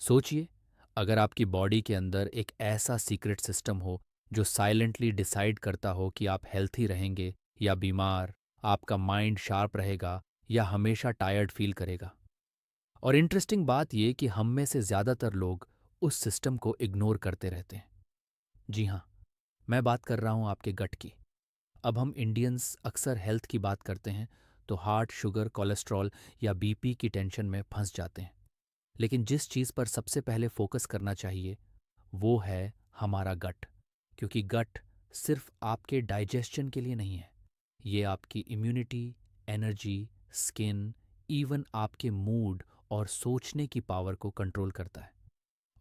सोचिए, अगर आपकी बॉडी के अंदर एक ऐसा सीक्रेट सिस्टम हो जो साइलेंटली डिसाइड करता हो कि आप हेल्थी रहेंगे या बीमार, आपका माइंड शार्प रहेगा या हमेशा टायर्ड फील करेगा। और इंटरेस्टिंग बात ये कि हम में से ज़्यादातर लोग उस सिस्टम को इग्नोर करते रहते हैं। जी हाँ, मैं बात कर रहा हूँ आपके गट की। अब हम इंडियंस अक्सर हेल्थ की बात करते हैं तो हार्ट, शुगर, कोलेस्ट्रॉल या बीपी की टेंशन में फंस जाते हैं। लेकिन जिस चीज़ पर सबसे पहले फोकस करना चाहिए वो है हमारा गट। क्योंकि गट सिर्फ आपके डाइजेशन के लिए नहीं है, ये आपकी इम्यूनिटी, एनर्जी, स्किन, इवन आपके मूड और सोचने की पावर को कंट्रोल करता है।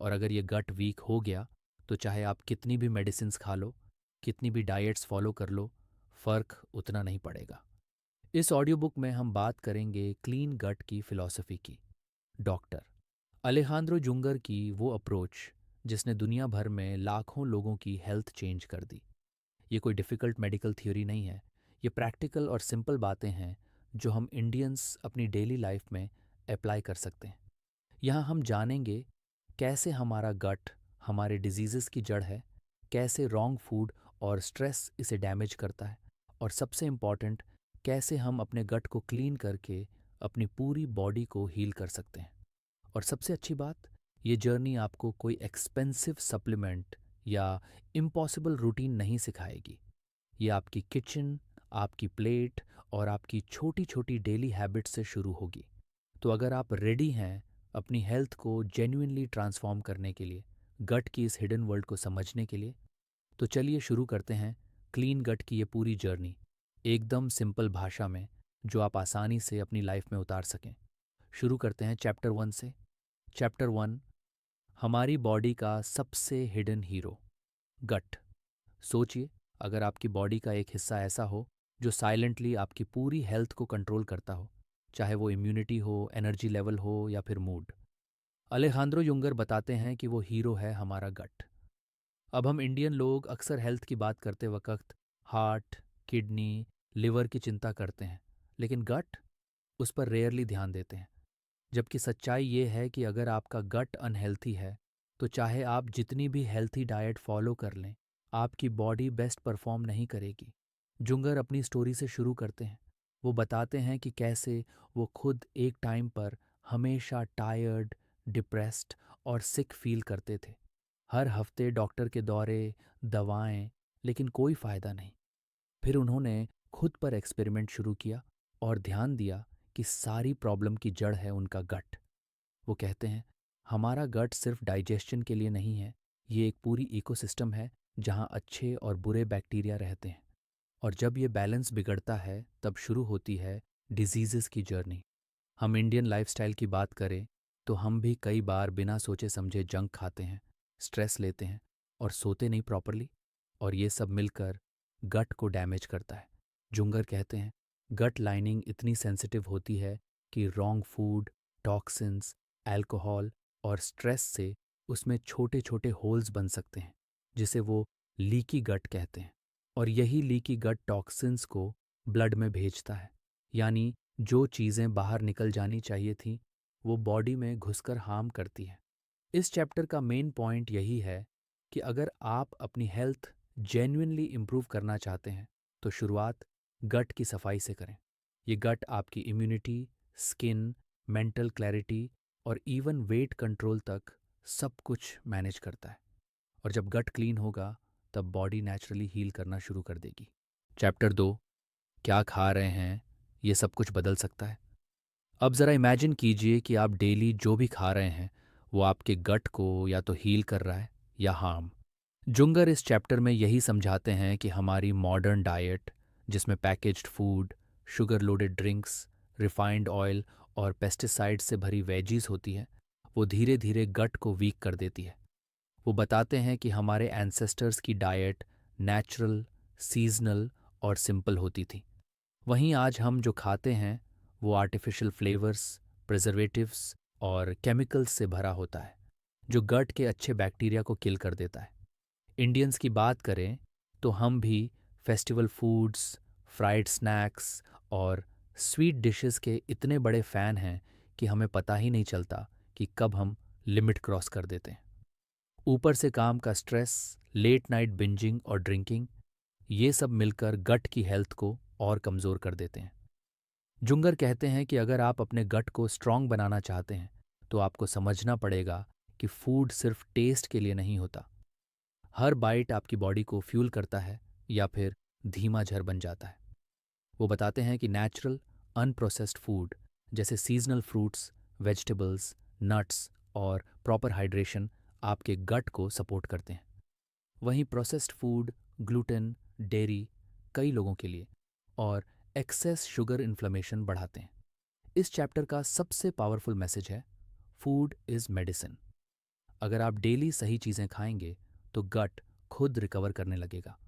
और अगर ये गट वीक हो गया तो चाहे आप कितनी भी मेडिसिन्स खा लो, कितनी भी डाइट्स फॉलो कर लो, फर्क उतना नहीं पड़ेगा। इस ऑडियो बुक में हम बात करेंगे क्लीन गट की फिलॉसफी की, डॉक्टर अलेहांद्रो जुंगर की वो अप्रोच जिसने दुनिया भर में लाखों लोगों की हेल्थ चेंज कर दी। ये कोई डिफ़िकल्ट मेडिकल थ्योरी नहीं है, ये प्रैक्टिकल और सिंपल बातें हैं जो हम इंडियंस अपनी डेली लाइफ में अप्लाई कर सकते हैं। यहाँ हम जानेंगे कैसे हमारा गट हमारे डिजीज़ेस की जड़ है, कैसे रॉन्ग फूड और स्ट्रेस इसे डैमेज करता है, और सबसे इम्पॉर्टेंट, कैसे हम अपने गट को क्लीन करके अपनी पूरी बॉडी को हील कर सकते हैं। और सबसे अच्छी बात, ये जर्नी आपको कोई एक्सपेंसिव सप्लीमेंट या इम्पॉसिबल रूटीन नहीं सिखाएगी। ये आपकी किचन, आपकी प्लेट और आपकी छोटी छोटी डेली हैबिट से शुरू होगी। तो अगर आप रेडी हैं अपनी हेल्थ को जेन्युइनली ट्रांसफॉर्म करने के लिए, गट की इस हिडन वर्ल्ड को समझने के लिए, तो चलिए शुरू करते हैं क्लीन गट की ये पूरी जर्नी, एकदम सिंपल भाषा में जो आप आसानी से अपनी लाइफ में उतार सकें। शुरू करते हैं चैप्टर 1 से। चैप्टर 1, हमारी बॉडी का सबसे हिडन हीरो, गट। सोचिए, अगर आपकी बॉडी का एक हिस्सा ऐसा हो जो साइलेंटली आपकी पूरी हेल्थ को कंट्रोल करता हो, चाहे वो इम्यूनिटी हो, एनर्जी लेवल हो या फिर मूड। अलेहांद्रो युंगर बताते हैं कि वो हीरो है हमारा गट। अब हम इंडियन लोग अक्सर हेल्थ की बात करते वक्त हार्ट, किडनी, लिवर की चिंता करते हैं, लेकिन गट, उस पर रेयरली ध्यान देते हैं। जबकि सच्चाई ये है कि अगर आपका गट अनहेल्थी है तो चाहे आप जितनी भी हेल्थी डाइट फॉलो कर लें, आपकी बॉडी बेस्ट परफॉर्म नहीं करेगी। जुंगर अपनी स्टोरी से शुरू करते हैं। वो बताते हैं कि कैसे वो खुद एक टाइम पर हमेशा टायर्ड, डिप्रेस्ड और सिक फील करते थे। हर हफ्ते डॉक्टर के दौरे, दवाएं, लेकिन कोई फ़ायदा नहीं। फिर उन्होंने खुद पर एक्सपेरिमेंट शुरू किया और ध्यान दिया कि सारी प्रॉब्लम की जड़ है उनका गट। वो कहते हैं, हमारा गट सिर्फ डाइजेशन के लिए नहीं है, ये एक पूरी इकोसिस्टम है जहाँ अच्छे और बुरे बैक्टीरिया रहते हैं। और जब ये बैलेंस बिगड़ता है तब शुरू होती है डिजीज़ेस की जर्नी। हम इंडियन लाइफस्टाइल की बात करें तो हम भी कई बार बिना सोचे समझे जंक खाते हैं, स्ट्रेस लेते हैं और सोते नहीं प्रॉपरली, और ये सब मिलकर गट को डैमेज करता है। जुंगर कहते हैं, गट लाइनिंग इतनी सेंसिटिव होती है कि रॉन्ग फूड, टॉक्सिन्स, अल्कोहल और स्ट्रेस से उसमें छोटे छोटे होल्स बन सकते हैं, जिसे वो लीकी गट कहते हैं। और यही लीकी गट टॉक्सिन्स को ब्लड में भेजता है, यानी जो चीज़ें बाहर निकल जानी चाहिए थी वो बॉडी में घुसकर हार्म करती है। इस चैप्टर का मेन पॉइंट यही है कि अगर आप अपनी हेल्थ जेन्युइनली इम्प्रूव करना चाहते हैं तो शुरुआत गट की सफाई से करें। ये गट आपकी इम्यूनिटी, स्किन, मेंटल क्लैरिटी और इवन वेट कंट्रोल तक सब कुछ मैनेज करता है। और जब गट क्लीन होगा तब बॉडी नेचुरली हील करना शुरू कर देगी। चैप्टर 2, क्या खा रहे हैं ये सब कुछ बदल सकता है। अब ज़रा इमेजिन कीजिए कि आप डेली जो भी खा रहे हैं वो आपके गट को या तो हील कर रहा है या हार्म। जुंगर इस चैप्टर में यही समझाते हैं कि हमारी मॉडर्न डाइट, जिसमें packaged food, sugar loaded drinks, refined oil और पेस्टिसाइड से भरी वेजीज होती है, वो धीरे धीरे गट को वीक कर देती है। वो बताते हैं कि हमारे एंसेस्टर्स की डाइट नेचुरल, सीजनल और सिंपल होती थी। वहीं आज हम जो खाते हैं वो आर्टिफिशियल फ्लेवर्स, प्रिजर्वेटिव्स और केमिकल्स से भरा होता है, जो गट के अच्छे बैक्टीरिया को किल कर देता है। इंडियंस की बात करें तो हम भी फेस्टिवल फूड्स, फ्राइड स्नैक्स और स्वीट डिशेस के इतने बड़े फ़ैन हैं कि हमें पता ही नहीं चलता कि कब हम लिमिट क्रॉस कर देते हैं। ऊपर से काम का स्ट्रेस, लेट नाइट बिंजिंग और ड्रिंकिंग, ये सब मिलकर गट की हेल्थ को और कमज़ोर कर देते हैं। जुंगर कहते हैं कि अगर आप अपने गट को स्ट्रांग बनाना चाहते हैं तो आपको समझना पड़ेगा कि फूड सिर्फ टेस्ट के लिए नहीं होता। हर बाइट आपकी बॉडी को फ्यूल करता है या फिर धीमा जहर बन जाता है। वो बताते हैं कि नेचुरल अनप्रोसेस्ड फूड जैसे सीजनल फ्रूट्स, वेजिटेबल्स, नट्स और प्रॉपर हाइड्रेशन आपके गट को सपोर्ट करते हैं। वहीं प्रोसेस्ड फूड, ग्लूटेन, डेयरी कई लोगों के लिए और एक्सेस शुगर इन्फ्लेमेशन बढ़ाते हैं। इस चैप्टर का सबसे पावरफुल मैसेज है, फूड इज़ मेडिसिन। अगर आप डेली सही चीज़ें खाएंगे तो गट खुद रिकवर करने लगेगा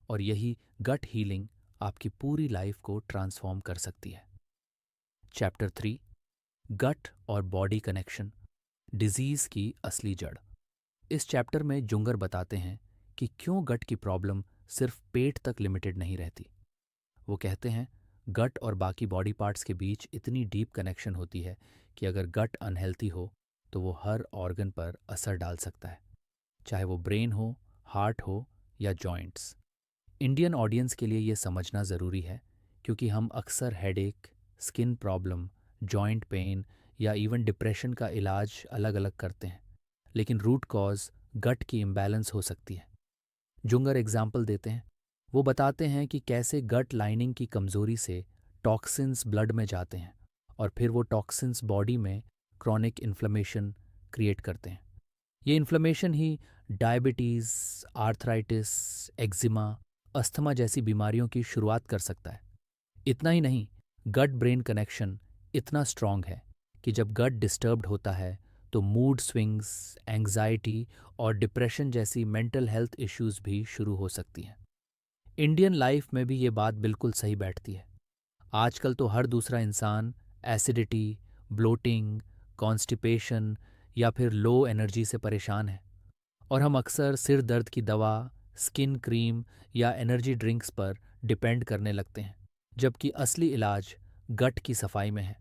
और यही गट हीलिंग आपकी पूरी लाइफ को ट्रांसफॉर्म कर सकती है। चैप्टर 3, गट और बॉडी कनेक्शन, डिजीज़ की असली जड़। इस चैप्टर में जुंगर बताते हैं कि क्यों गट की प्रॉब्लम सिर्फ पेट तक लिमिटेड नहीं रहती। वो कहते हैं गट और बाकी बॉडी पार्ट्स के बीच इतनी डीप कनेक्शन होती है कि अगर गट अनहेल्थी हो तो वो हर ऑर्गन पर असर डाल सकता है, चाहे वो ब्रेन हो, हार्ट हो या जॉइंट्स। इंडियन ऑडियंस के लिए ये समझना ज़रूरी है क्योंकि हम अक्सर headache, skin problem, joint pain या इवन डिप्रेशन का इलाज अलग अलग करते हैं, लेकिन रूट कॉज गट की इम्बैलेंस हो सकती है। जुंगर एग्जाम्पल देते हैं। वो बताते हैं कि कैसे गट लाइनिंग की कमज़ोरी से टॉक्सिन्स ब्लड में जाते हैं और फिर वो टॉक्सिन्स बॉडी में क्रॉनिक इन्फ्लेमेशन क्रिएट करते हैं। ये इन्फ्लेमेशन ही डायबिटीज़, आर्थराइटिस, एक्जिमा, अस्थमा जैसी बीमारियों की शुरुआत कर सकता है। इतना ही नहीं, गट ब्रेन कनेक्शन इतना स्ट्रांग है कि जब गट डिस्टर्ब्ड होता है तो मूड स्विंग्स, एंग्जाइटी और डिप्रेशन जैसी मेंटल हेल्थ इश्यूज भी शुरू हो सकती हैं। इंडियन लाइफ में भी ये बात बिल्कुल सही बैठती है। आजकल तो हर दूसरा इंसान एसिडिटी, ब्लोटिंग, कॉन्स्टिपेशन या फिर लो एनर्जी से परेशान है और हम अक्सर सिर दर्द की दवा, स्किन क्रीम या एनर्जी ड्रिंक्स पर डिपेंड करने लगते हैं, जबकि असली इलाज गट की सफाई में है।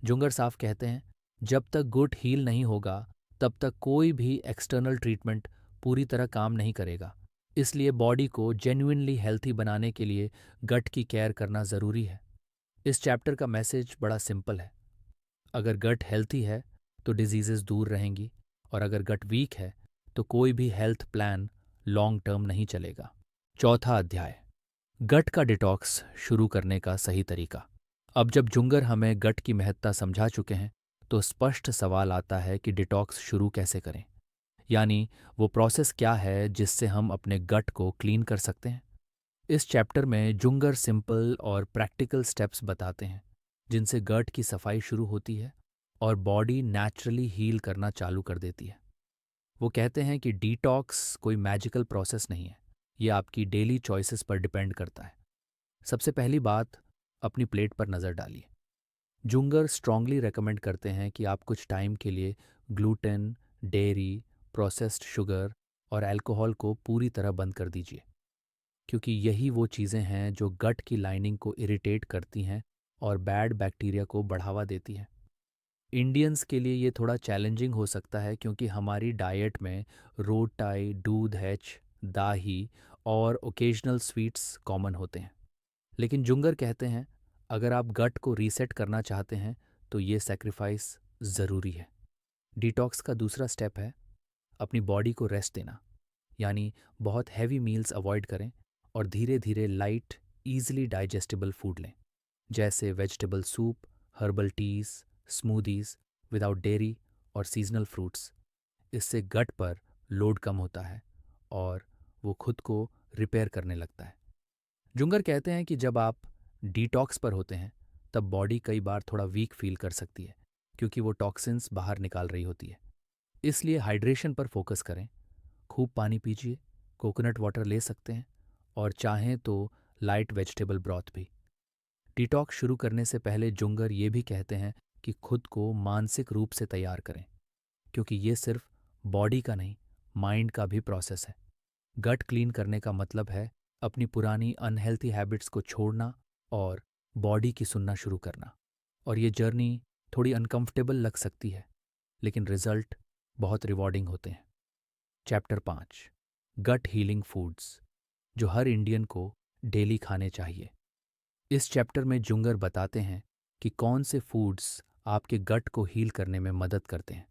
जुंगर साफ कहते हैं, जब तक गुट हील नहीं होगा तब तक कोई भी एक्सटर्नल ट्रीटमेंट पूरी तरह काम नहीं करेगा। इसलिए बॉडी को जेन्युइनली हेल्थी बनाने के लिए गट की केयर करना ज़रूरी है। इस चैप्टर का मैसेज बड़ा सिंपल है। अगर गट हेल्थी है तो डिजीजेस दूर रहेंगी और अगर गट वीक है तो कोई भी हेल्थ प्लान लॉन्ग टर्म नहीं चलेगा। चौथा अध्याय, गट का डिटॉक्स शुरू करने का सही तरीका। अब जब जुंगर हमें गट की महत्ता समझा चुके हैं तो स्पष्ट सवाल आता है कि डिटॉक्स शुरू कैसे करें, यानी वो प्रोसेस क्या है जिससे हम अपने गट को क्लीन कर सकते हैं। इस चैप्टर में जुंगर सिंपल और प्रैक्टिकल स्टेप्स बताते हैं जिनसे गट की सफाई शुरू होती है और बॉडी नेचुरली हील करना चालू कर देती है। वो कहते हैं कि डिटॉक्स कोई मैजिकल प्रोसेस नहीं है, ये आपकी डेली चॉइसेस पर डिपेंड करता है। सबसे पहली बात, अपनी प्लेट पर नज़र डालिए। जुंगर स्ट्रांगली रेकमेंड करते हैं कि आप कुछ टाइम के लिए ग्लूटेन, डेयरी, प्रोसेस्ड शुगर और अल्कोहल को पूरी तरह बंद कर दीजिए, क्योंकि यही वो चीज़ें हैं जो गट की लाइनिंग को इरिटेट करती हैं और बैड बैक्टीरिया को बढ़ावा देती हैं। इंडियंस के लिए ये थोड़ा चैलेंजिंग हो सकता है क्योंकि हमारी डाइट में रोटाई, दूध हैच, दाही और ओकेजनल स्वीट्स कॉमन होते हैं। लेकिन जुंगर कहते हैं अगर आप गट को रीसेट करना चाहते हैं तो ये सेक्रीफाइस ज़रूरी है। डिटॉक्स का दूसरा स्टेप है अपनी बॉडी को रेस्ट देना, यानी बहुत हैवी मील्स अवॉइड करें और धीरे धीरे लाइट, ईजिली डाइजेस्टेबल फूड लें, जैसे vegetable soup, herbal teas, smoothies without dairy और सीजनल फ्रूट्स। इससे गट पर लोड कम होता है और वो खुद को रिपेयर करने लगता है। जुंगर कहते हैं कि जब आप डिटॉक्स पर होते हैं तब बॉडी कई बार थोड़ा वीक फील कर सकती है क्योंकि वो टॉक्सिन्स बाहर निकाल रही होती है। इसलिए हाइड्रेशन पर फोकस करें, खूब पानी पीजिए, कोकोनट वाटर ले सकते हैं और चाहें तो लाइट वेजिटेबल ब्रॉथ भी। डिटॉक्स शुरू करने से पहले जुंगर ये भी कहते हैं कि खुद को मानसिक रूप से तैयार करें, क्योंकि ये सिर्फ बॉडी का नहीं, माइंड का भी प्रोसेस है। गट क्लीन करने का मतलब है अपनी पुरानी अनहेल्थी हैबिट्स को छोड़ना और बॉडी की सुनना शुरू करना। और ये जर्नी थोड़ी अनकंफर्टेबल लग सकती है, लेकिन रिजल्ट बहुत रिवॉर्डिंग होते हैं। चैप्टर 5, गट हीलिंग फूड्स, जो हर इंडियन को डेली खाने चाहिए। इस चैप्टर में जुंगर बताते हैं कि कौन से फूड्स आपके गट को हील करने में मदद करते हैं।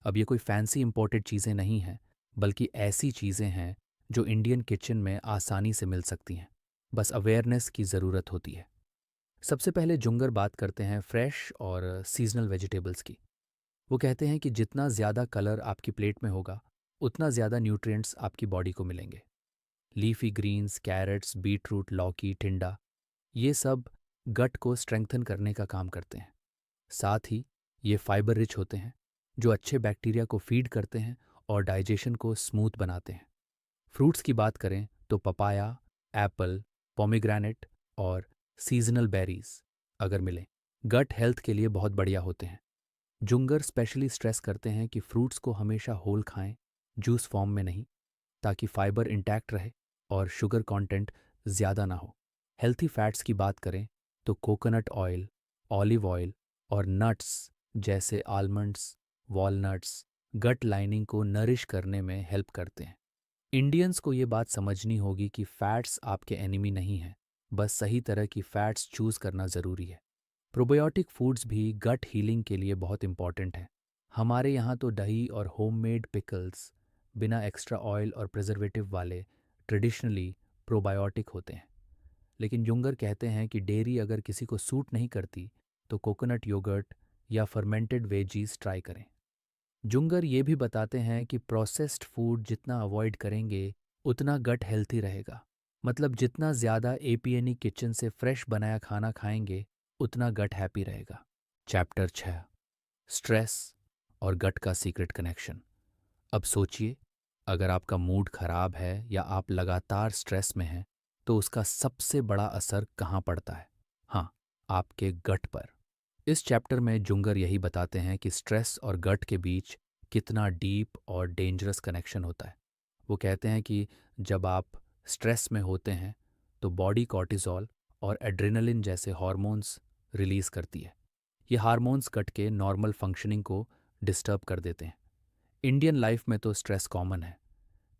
अब ये कोई फैंसी इंपोर्टेड चीज़ें नहीं हैं, बल्कि ऐसी चीज़ें हैं जो इंडियन किचन में आसानी से मिल सकती हैं। बस अवेयरनेस की ज़रूरत होती है। सबसे पहले जुंगर बात करते हैं फ्रेश और सीजनल वेजिटेबल्स की। वो कहते हैं कि जितना ज़्यादा कलर आपकी प्लेट में होगा, उतना ज़्यादा न्यूट्रिएंट्स आपकी बॉडी को मिलेंगे। लीफी ग्रीन्स, कैरेट्स, बीटरूट, लौकी, टिंडा, ये सब गट को स्ट्रेंथन करने का काम करते हैं। साथ ही ये फाइबर रिच होते हैं, जो अच्छे बैक्टीरिया को फीड करते हैं और डाइजेशन को स्मूथ बनाते हैं। फ्रूट्स की बात करें तो पपाया, एप्पल, पोमीग्रेनेट और सीजनल बेरीज अगर मिलें, गट हेल्थ के लिए बहुत बढ़िया होते हैं। जुंगर स्पेशली स्ट्रेस करते हैं कि फ्रूट्स को हमेशा होल खाएं, जूस फॉर्म में नहीं, ताकि फाइबर इंटैक्ट रहे और शुगर कंटेंट ज़्यादा ना हो। हेल्थी फैट्स की बात करें तो कोकोनट ऑयल, ऑलिव ऑयल और नट्स जैसे आलमंड्स, वॉलनट्स गट लाइनिंग को नरिश करने में हेल्प करते हैं। इंडियंस को ये बात समझनी होगी कि फैट्स आपके एनिमी नहीं हैं, बस सही तरह की फैट्स चूज़ करना ज़रूरी है। प्रोबायोटिक फूड्स भी गट हीलिंग के लिए बहुत इंपॉर्टेंट हैं। हमारे यहाँ तो दही और होममेड पिकल्स बिना एक्स्ट्रा ऑयल और प्रिजर्वेटिव वाले ट्रेडिशनली प्रोबायोटिक होते हैं। लेकिन जुंगर कहते हैं कि डेयरी अगर किसी को सूट नहीं करती तो कोकोनट योगर्ट या फर्मेंटेड वेजीज ट्राई करें। जुंगर ये भी बताते हैं कि प्रोसेस्ड फूड जितना अवॉइड करेंगे उतना गट हेल्थी रहेगा। मतलब जितना ज़्यादा एपीएनई किचन से फ्रेश बनाया खाना खाएंगे उतना गट हैप्पी रहेगा। चैप्टर 6, स्ट्रेस और गट का सीक्रेट कनेक्शन। अब सोचिए, अगर आपका मूड खराब है या आप लगातार स्ट्रेस में हैं, तो उसका सबसे बड़ा असर कहाँ पड़ता है? हाँ, आपके गट पर। इस चैप्टर में जुंगर यही बताते हैं कि स्ट्रेस और गट के बीच कितना डीप और डेंजरस कनेक्शन होता है। वो कहते हैं कि जब आप स्ट्रेस में होते हैं तो बॉडी कॉर्टिसोल और एड्रेनलिन जैसे हार्मोन्स रिलीज करती है। ये हार्मोन्स गट के नॉर्मल फंक्शनिंग को डिस्टर्ब कर देते हैं। इंडियन लाइफ में तो स्ट्रेस कॉमन है,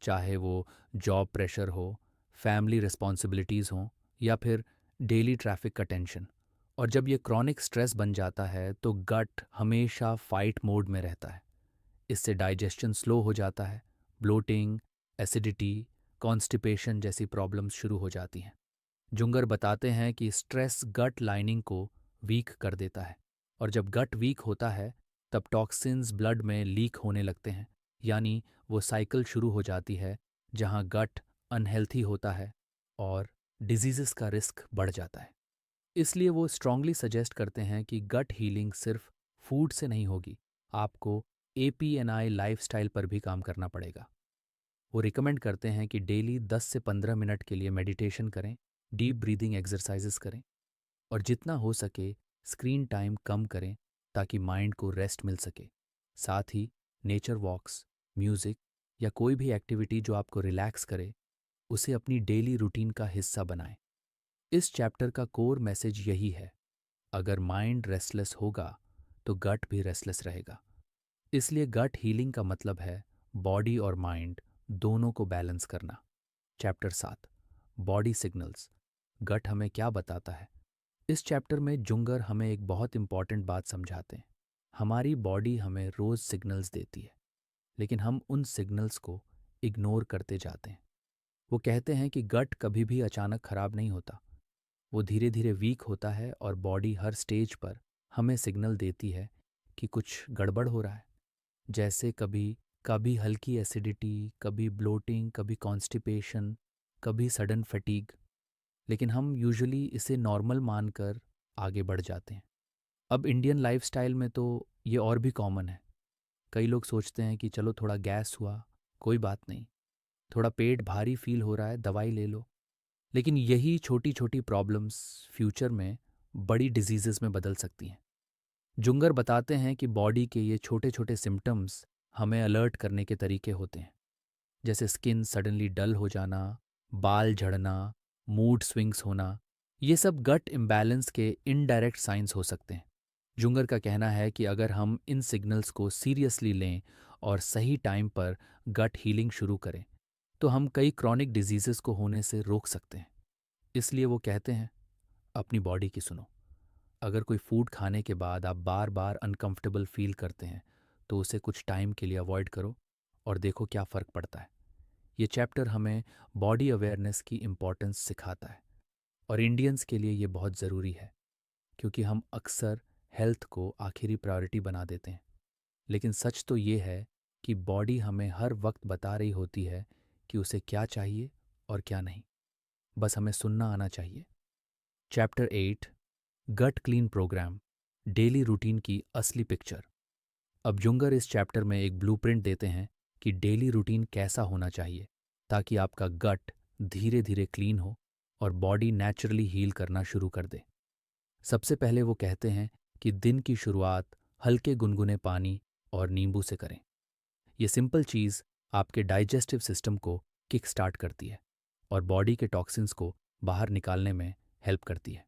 चाहे वो जॉब प्रेशर हो, फैमिली रिस्पॉन्सिबिलिटीज़ हों या फिर डेली ट्रैफिक का टेंशन। और जब ये क्रॉनिक स्ट्रेस बन जाता है तो गट हमेशा फाइट मोड में रहता है। इससे डाइजेशन स्लो हो जाता है, ब्लोटिंग, एसिडिटी, कॉन्स्टिपेशन जैसी प्रॉब्लम्स शुरू हो जाती हैं। जुंगर बताते हैं कि स्ट्रेस गट लाइनिंग को वीक कर देता है, और जब गट वीक होता है तब टॉक्सिन्स ब्लड में लीक होने लगते हैं। यानी वो साइकिल शुरू हो जाती है जहाँ गट अनहेल्थी होता है और डिजीज़ेस का रिस्क बढ़ जाता है। इसलिए वो स्ट्रांगली सजेस्ट करते हैं कि गट हीलिंग सिर्फ फूड से नहीं होगी, आपको एपीएनआई लाइफस्टाइल पर भी काम करना पड़ेगा। वो रिकमेंड करते हैं कि डेली 10 से 15 मिनट के लिए मेडिटेशन करें, डीप ब्रीदिंग एक्सरसाइजेस करें और जितना हो सके स्क्रीन टाइम कम करें ताकि माइंड को रेस्ट मिल सके। साथ ही नेचर वॉक्स, म्यूज़िक या कोई भी एक्टिविटी जो आपको रिलैक्स करे, उसे अपनी डेली रूटीन का हिस्सा बनाएं। इस चैप्टर का कोर मैसेज यही है, अगर माइंड रेस्टलेस होगा तो गट भी रेस्टलेस रहेगा। इसलिए गट हीलिंग का मतलब है बॉडी और माइंड दोनों को बैलेंस करना। चैप्टर 7, बॉडी सिग्नल्स, गट हमें क्या बताता है। इस चैप्टर में जुंगर हमें एक बहुत इंपॉर्टेंट बात समझाते हैं। हमारी बॉडी हमें रोज़ सिग्नल्स देती है, लेकिन हम उन सिग्नल्स को इग्नोर करते जाते हैं। वो कहते हैं कि गट कभी भी अचानक खराब नहीं होता, वो धीरे धीरे वीक होता है और बॉडी हर स्टेज पर हमें सिग्नल देती है कि कुछ गड़बड़ हो रहा है। जैसे कभी कभी हल्की एसिडिटी, कभी ब्लोटिंग, कभी कॉन्स्टिपेशन, कभी सडन फटीग। लेकिन हम यूजुअली इसे नॉर्मल मानकर आगे बढ़ जाते हैं। अब इंडियन लाइफस्टाइल में तो ये और भी कॉमन है। कई लोग सोचते हैं कि चलो थोड़ा गैस हुआ, कोई बात नहीं, थोड़ा पेट भारी फील हो रहा है, दवाई ले लो। लेकिन यही छोटी छोटी प्रॉब्लम्स फ्यूचर में बड़ी डिजीज़ेस में बदल सकती हैं। जुंगर बताते हैं कि बॉडी के ये छोटे छोटे सिम्टम्स हमें अलर्ट करने के तरीके होते हैं, जैसे स्किन सडनली डल हो जाना, बाल झड़ना, मूड स्विंग्स होना। ये सब गट इम्बैलेंस के इनडायरेक्ट साइंस हो सकते हैं। जुंगर का कहना है कि अगर हम इन सिग्नल्स को सीरियसली लें और सही टाइम पर गट हीलिंग शुरू करें तो हम कई क्रॉनिक डिजीजेस को होने से रोक सकते हैं। इसलिए वो कहते हैं, अपनी बॉडी की सुनो। अगर कोई फूड खाने के बाद आप बार बार अनकंफर्टेबल फील करते हैं तो उसे कुछ टाइम के लिए अवॉइड करो और देखो क्या फ़र्क पड़ता है। ये चैप्टर हमें बॉडी अवेयरनेस की इम्पॉर्टेंस सिखाता है और इंडियंस के लिए ये बहुत ज़रूरी है, क्योंकि हम अक्सर हेल्थ को आखिरी प्रायोरिटी बना देते हैं। लेकिन सच तो ये है कि बॉडी हमें हर वक्त बता रही होती है कि उसे क्या चाहिए और क्या नहीं। बस हमें सुनना आना चाहिए। चैप्टर 8, गट क्लीन प्रोग्राम, डेली रूटीन की असली पिक्चर। अब जुंगर इस चैप्टर में एक ब्लूप्रिंट देते हैं कि डेली रूटीन कैसा होना चाहिए ताकि आपका गट धीरे धीरे क्लीन हो और बॉडी नेचुरली हील करना शुरू कर दे। सबसे पहले वो कहते हैं कि दिन की शुरुआत हल्के गुनगुने पानी और नींबू से करें। ये सिंपल चीज़ आपके डाइजेस्टिव सिस्टम को किक स्टार्ट करती है और बॉडी के टॉक्सिन्स को बाहर निकालने में हेल्प करती है।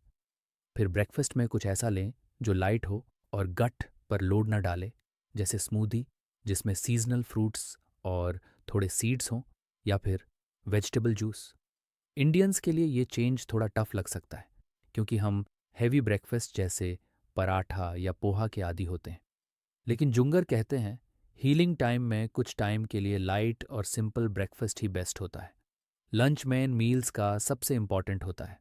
फिर ब्रेकफास्ट में कुछ ऐसा लें जो लाइट हो और गट पर लोड ना डाले, जैसे स्मूदी जिसमें सीजनल फ्रूट्स और थोड़े सीड्स हों, या फिर वेजिटेबल जूस। इंडियंस के लिए ये चेंज थोड़ा टफ लग सकता है, क्योंकि हम हैवी ब्रेकफास्ट जैसे पराठा या पोहा के आदी होते हैं। लेकिन जुंगर कहते हैं, हीलिंग टाइम में कुछ टाइम के लिए लाइट और सिंपल ब्रेकफास्ट ही बेस्ट होता है। लंच मेन मील्स का सबसे इम्पॉर्टेंट होता है।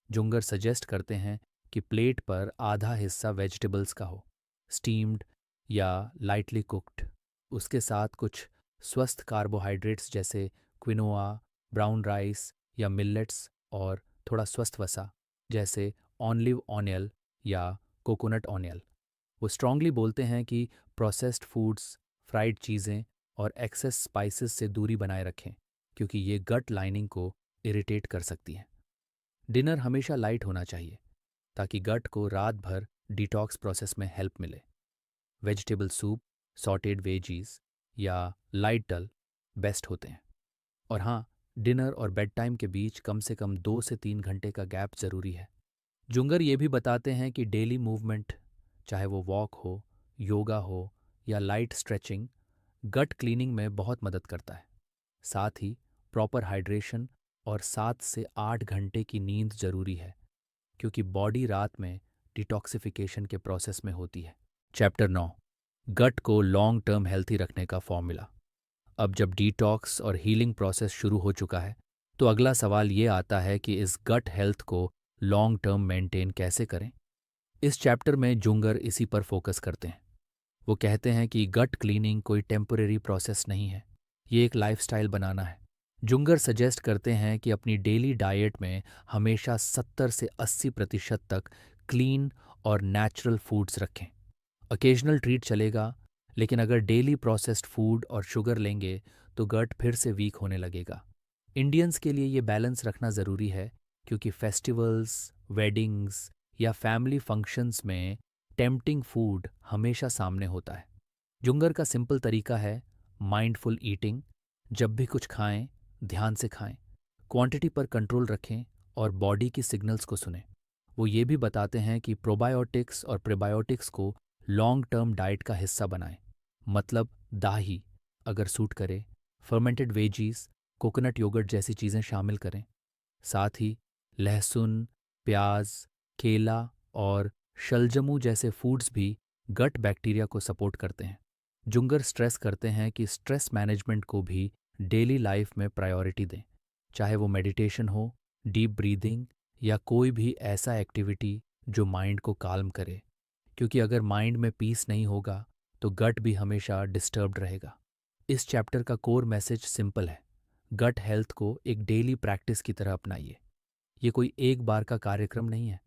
जुंगर सजेस्ट करते हैं कि प्लेट पर आधा हिस्सा वेजिटेबल्स का हो, स्टीम्ड या लाइटली कुक्ड। उसके साथ कुछ स्वस्थ कार्बोहाइड्रेट्स जैसे क्विनोआ, ब्राउन राइस या मिलेट्स, और थोड़ा स्वस्थ वसा जैसे ऑलिव ऑनियल या कोकोनट ऑनियल। वो स्ट्रांगली बोलते हैं कि प्रोसेस्ड फूड्स, फ्राइड चीज़ें और एक्सेस स्पाइसेस से दूरी बनाए रखें, क्योंकि ये गट लाइनिंग को इरिटेट कर सकती हैं। डिनर हमेशा लाइट होना चाहिए ताकि गट को रात भर डिटॉक्स प्रोसेस में हेल्प मिले। वेजिटेबल सूप, सॉटेड वेजीज या लाइट डल बेस्ट होते हैं। और हाँ, डिनर और बेड टाइम के बीच कम से कम 2 से 3 घंटे का गैप ज़रूरी है। जुंगर ये भी बताते हैं कि डेली मूवमेंट, चाहे वो वॉक हो, योगा हो या लाइट स्ट्रेचिंग, गट क्लीनिंग में बहुत मदद करता है। साथ ही प्रॉपर हाइड्रेशन और 7 से 8 घंटे की नींद जरूरी है, क्योंकि बॉडी रात में डिटॉक्सिफिकेशन के प्रोसेस में होती है। चैप्टर 9, गट को लॉन्ग टर्म हेल्थी रखने का फॉर्मूला। अब जब डिटॉक्स और हीलिंग प्रोसेस शुरू हो चुका है, तो अगला सवाल ये आता है कि इस गट हेल्थ को लॉन्ग टर्म मेंटेन कैसे करें। इस चैप्टर में जुंगर इसी पर फोकस करते हैं। वो कहते हैं कि गट क्लीनिंग कोई टेम्परेरी प्रोसेस नहीं है, ये एक लाइफस्टाइल बनाना है। जुंगर सजेस्ट करते हैं कि अपनी डेली डाइट में हमेशा 70 से 80% तक क्लीन और नेचुरल फूड्स रखें। अकेजनल ट्रीट चलेगा, लेकिन अगर डेली प्रोसेस्ड फूड और शुगर लेंगे तो गट फिर से वीक होने लगेगा। इंडियंस के लिए ये बैलेंस रखना ज़रूरी है, क्योंकि फेस्टिवल्स, वेडिंग्स या फैमिली फंक्शंस में टेम्पटिंग फूड हमेशा सामने होता है। जुंगर का सिंपल तरीका है माइंडफुल ईटिंग। जब भी कुछ खाएं, ध्यान से खाएं, क्वांटिटी पर कंट्रोल रखें और बॉडी की सिग्नल्स को सुनें। वो ये भी बताते हैं कि प्रोबायोटिक्स और प्रीबायोटिक्स को लॉन्ग टर्म डाइट का हिस्सा बनाएं। मतलब दाही अगर सूट करे, फर्मेंटेड वेजीज, कोकोनट योगर्ट जैसी चीज़ें शामिल करें। साथ ही लहसुन, प्याज, केला और शलजमू जैसे फूड्स भी गट बैक्टीरिया को सपोर्ट करते हैं। जुंगर स्ट्रेस करते हैं कि स्ट्रेस मैनेजमेंट को भी डेली लाइफ में प्रायोरिटी दें, चाहे वो मेडिटेशन हो, डीप ब्रीदिंग या कोई भी ऐसा एक्टिविटी जो माइंड को काल्म करे, क्योंकि अगर माइंड में पीस नहीं होगा तो गट भी हमेशा डिस्टर्ब्ड रहेगा। इस चैप्टर का कोर मैसेज सिंपल है, गट हेल्थ को एक डेली प्रैक्टिस की तरह अपनाइए। ये कोई एक बार का कार्यक्रम नहीं है।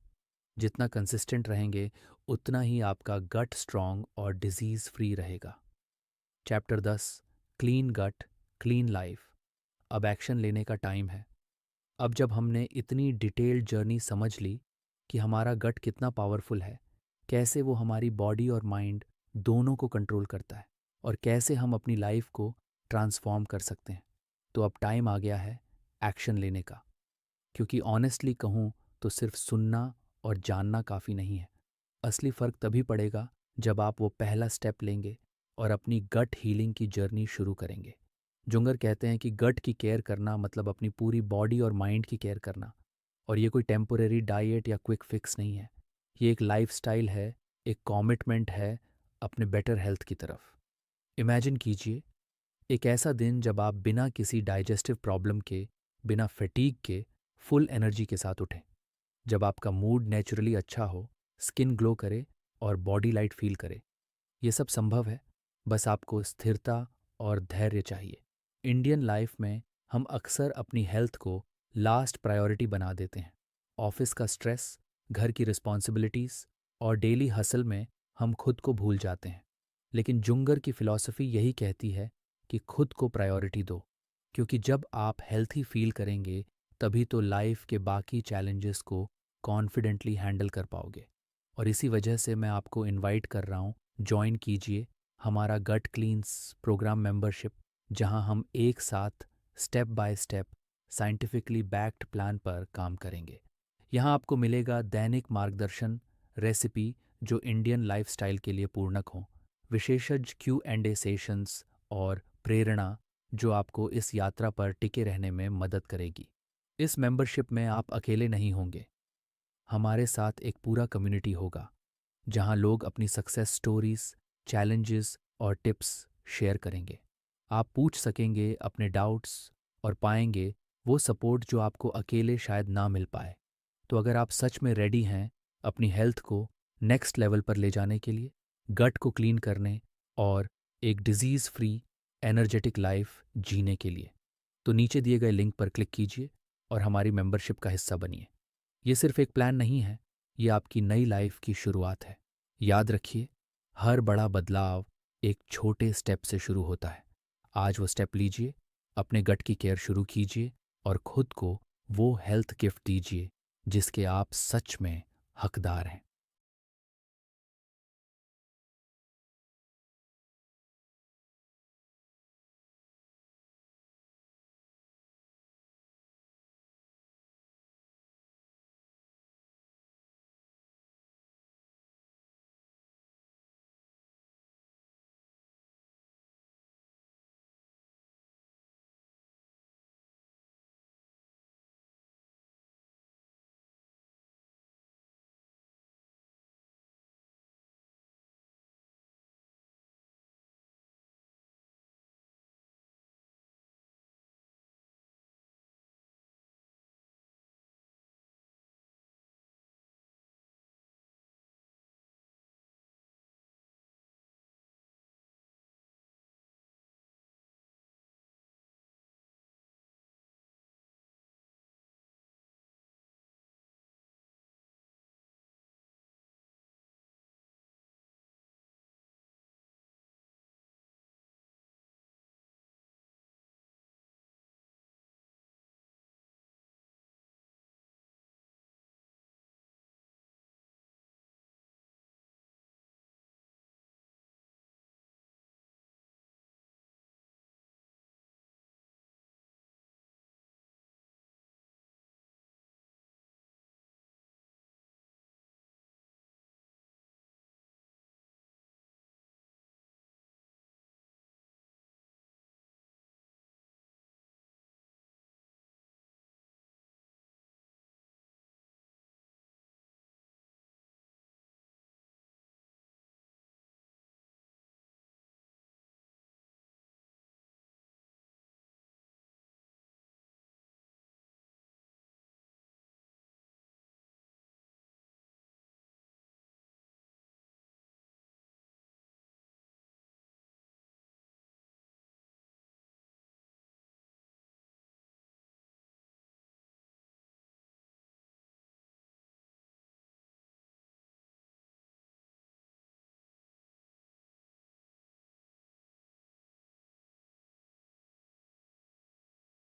जितना कंसिस्टेंट रहेंगे, उतना ही आपका गट स्ट्रॉन्ग और डिजीज फ्री रहेगा। चैप्टर 10, क्लीन गट क्लीन लाइफ। अब एक्शन लेने का टाइम है। अब जब हमने इतनी डिटेल्ड जर्नी समझ ली कि हमारा गट कितना पावरफुल है, कैसे वो हमारी बॉडी और माइंड दोनों को कंट्रोल करता है, और कैसे हम अपनी लाइफ को ट्रांसफॉर्म कर सकते हैं, तो अब टाइम आ गया है एक्शन लेने का। क्योंकि ऑनेस्टली कहूँ तो सिर्फ सुनना और जानना काफ़ी नहीं है। असली फ़र्क तभी पड़ेगा जब आप वो पहला स्टेप लेंगे और अपनी गट हीलिंग की जर्नी शुरू करेंगे। जुंगर कहते हैं कि गट की केयर करना मतलब अपनी पूरी बॉडी और माइंड की केयर करना। और ये कोई टेम्पोरेरी डाइट या क्विक फिक्स नहीं है। ये एक लाइफस्टाइल है, एक कमिटमेंट है अपने बेटर हेल्थ की तरफ। इमेजिन कीजिए एक ऐसा दिन जब आप बिना किसी डाइजेस्टिव प्रॉब्लम के, बिना फटीग के, फुल एनर्जी के साथ उठें। जब आपका मूड नेचुरली अच्छा हो, स्किन ग्लो करे और बॉडी लाइट फील करे। ये सब संभव है, बस आपको स्थिरता और धैर्य चाहिए। इंडियन लाइफ में हम अक्सर अपनी हेल्थ को लास्ट प्रायोरिटी बना देते हैं। ऑफिस का स्ट्रेस, घर की रिस्पॉन्सिबिलिटीज़ और डेली हसल में हम खुद को भूल जाते हैं। लेकिन जुंगर की फ़िलॉसफ़ी यही कहती है कि खुद को प्रायोरिटी दो, क्योंकि जब आप हेल्थी फील करेंगे तभी तो लाइफ के बाकी चैलेंजेस को कॉन्फिडेंटली हैंडल कर पाओगे। और इसी वजह से मैं आपको इनवाइट कर रहा हूँ, जॉइन कीजिए हमारा गट क्लींस प्रोग्राम मेंबरशिप, जहां हम एक साथ step by step scientifically backed plan पर काम करेंगे। यहाँ आपको मिलेगा दैनिक मार्गदर्शन, रेसिपी जो इंडियन लाइफस्टाइल के लिए पूर्णक हों, विशेषज्ञ Q&A सेशंस और प्रेरणा जो आपको इस यात्रा पर टिके रहने में मदद करेगी। इस मेंबरशिप में आप अकेले नहीं होंगे। हमारे साथ एक पूरा कम्युनिटी होगा जहां लोग अपनी सक्सेस स्टोरीज, चैलेंजेस और टिप्स शेयर करेंगे। आप पूछ सकेंगे अपने डाउट्स और पाएंगे वो सपोर्ट जो आपको अकेले शायद ना मिल पाए। तो अगर आप सच में रेडी हैं अपनी हेल्थ को नेक्स्ट लेवल पर ले जाने के लिए, गट को क्लीन करने और एक डिजीज़ फ्री एनर्जेटिक लाइफ जीने के लिए, तो नीचे दिए गए लिंक पर क्लिक कीजिए और हमारी मेंबरशिप का हिस्सा बनिए। ये सिर्फ एक प्लान नहीं है, ये आपकी नई लाइफ की शुरुआत है। याद रखिए, हर बड़ा बदलाव एक छोटे स्टेप से शुरू होता है। आज वो स्टेप लीजिए, अपने गट की केयर शुरू कीजिए और खुद को वो हेल्थ गिफ्ट दीजिए जिसके आप सच में हकदार हैं।